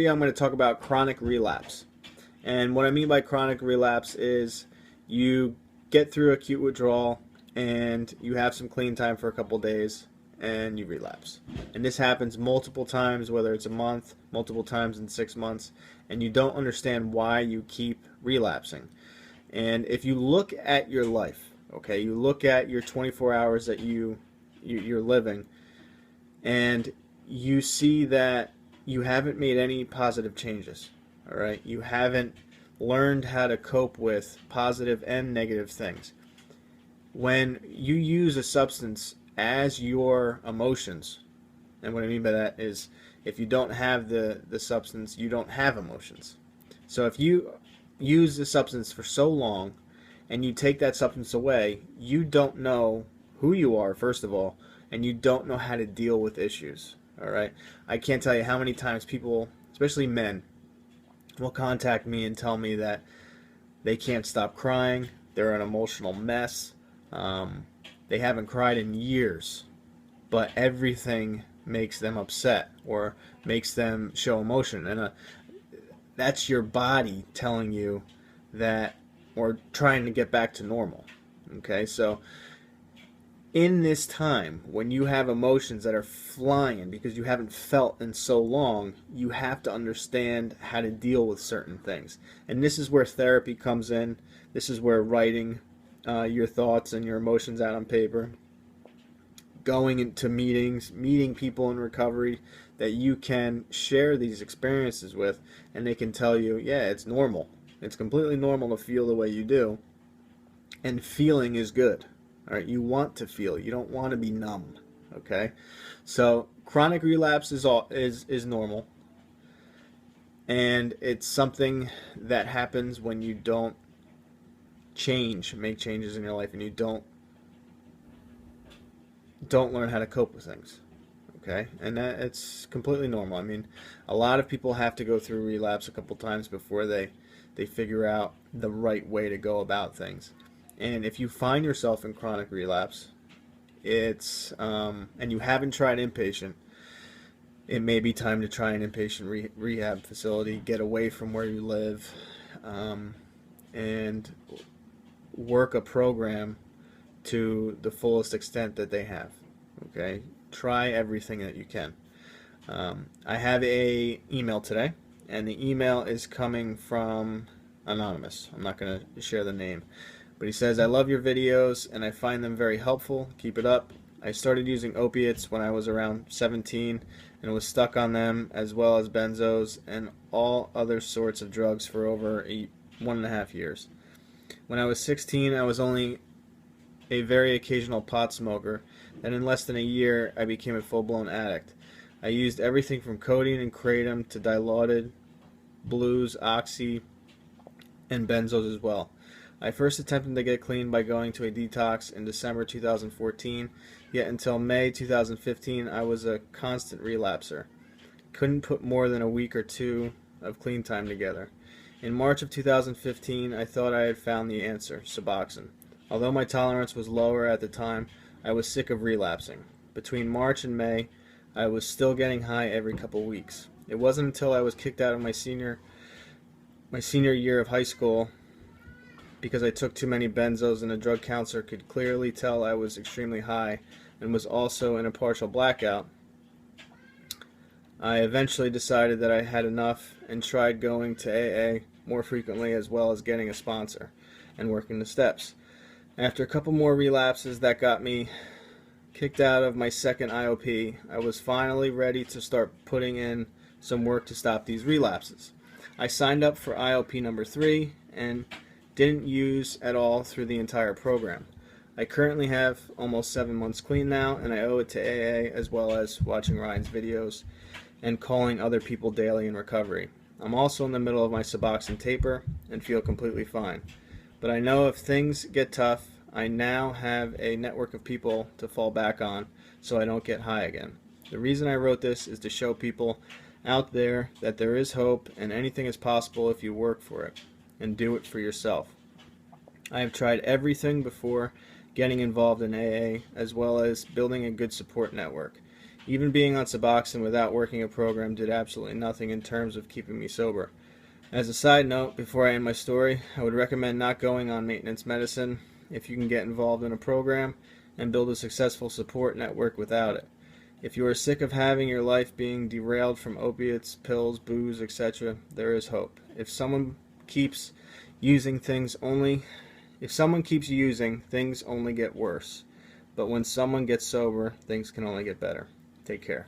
I'm going to talk about chronic relapse. And what I mean by chronic relapse is you get through acute withdrawal and you have some clean time for a couple days and you relapse. And this happens multiple times, whether it's a month, multiple times in 6 months, and you don't understand why you keep relapsing. And if you look at your life, okay, you look at your 24 hours that you're living, and you see that you haven't made any positive changes. All right, you haven't learned how to cope with positive and negative things. When you use a substance as your emotions, and what I mean by that is if you don't have the substance, you don't have emotions. So if you use the substance for so long and you take that substance away, you don't know who you are, first of all, and you don't know how to deal with issues. All right, I can't tell you how many times people, especially men, will contact me and tell me that they can't stop crying, they're an emotional mess, they haven't cried in years, but everything makes them upset or makes them show emotion. And that's your body telling you that, or trying to get back to normal. Okay, so in this time when you have emotions that are flying because you haven't felt in so long, you have to understand how to deal with certain things. And this is where therapy comes in. This is where writing your thoughts and your emotions out on paper, going into meetings, meeting people in recovery that you can share these experiences with, and they can tell you, yeah, it's normal. It's completely normal to feel the way you do, and feeling is good. All right, you want to feel. You don't want to be numb. Okay, so chronic relapse is normal, and it's something that happens when you don't make changes in your life, and you don't learn how to cope with things. Okay, and it's completely normal. I mean, a lot of people have to go through relapse a couple times before they figure out the right way to go about things. And if you find yourself in chronic relapse, and you haven't tried inpatient, it may be time to try an inpatient rehab facility, get away from where you live, and work a program to the fullest extent that they have. Okay, try everything that you can. I have a email today, and the email is coming from anonymous. I'm not going to share the name. But he says, I love your videos and I find them very helpful. Keep it up. I started using opiates when I was around 17 and was stuck on them, as well as benzos and all other sorts of drugs for over 1.5 years. When I was 16, I was only a very occasional pot smoker, and in less than a year, I became a full-blown addict. I used everything from codeine and kratom to dilaudid, blues, oxy, and benzos as well. I first attempted to get clean by going to a detox in December 2014, yet until May 2015 I was a constant relapser. Couldn't put more than a week or two of clean time together. In March of 2015 I thought I had found the answer, Suboxone. Although my tolerance was lower at the time, I was sick of relapsing. Between March and May, I was still getting high every couple weeks. It wasn't until I was kicked out of my senior year of high school because I took too many benzos, and a drug counselor could clearly tell I was extremely high and was also in a partial blackout. I eventually decided that I had enough and tried going to AA more frequently, as well as getting a sponsor and working the steps. After a couple more relapses that got me kicked out of my second IOP, I was finally ready to start putting in some work to stop these relapses. I signed up for IOP number 3 and didn't use at all through the entire program. I currently have almost 7 months clean now, and I owe it to AA, as well as watching Ryan's videos and calling other people daily in recovery. I'm also in the middle of my Suboxone taper and feel completely fine. But I know if things get tough, I now have a network of people to fall back on so I don't get high again. The reason I wrote this is to show people out there that there is hope and anything is possible if you work for it and do it for yourself. I have tried everything before getting involved in AA, as well as building a good support network. Even being on Suboxone without working a program did absolutely nothing in terms of keeping me sober. As a side note, before I end my story, I would recommend not going on maintenance medicine if you can get involved in a program and build a successful support network without it. If you are sick of having your life being derailed from opiates, pills, booze, etc., there is hope. If someone keeps using, things only get worse. But when someone gets sober, things can only get better. Take care.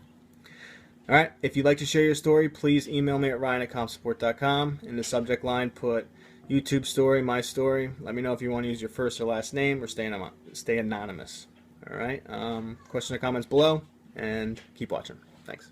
Alright, if you'd like to share your story, please email me at ryan@compsupport.com. In the subject line, put YouTube story, my story. Let me know if you want to use your first or last name or stay anonymous. Alright, questions or comments below, and keep watching. Thanks.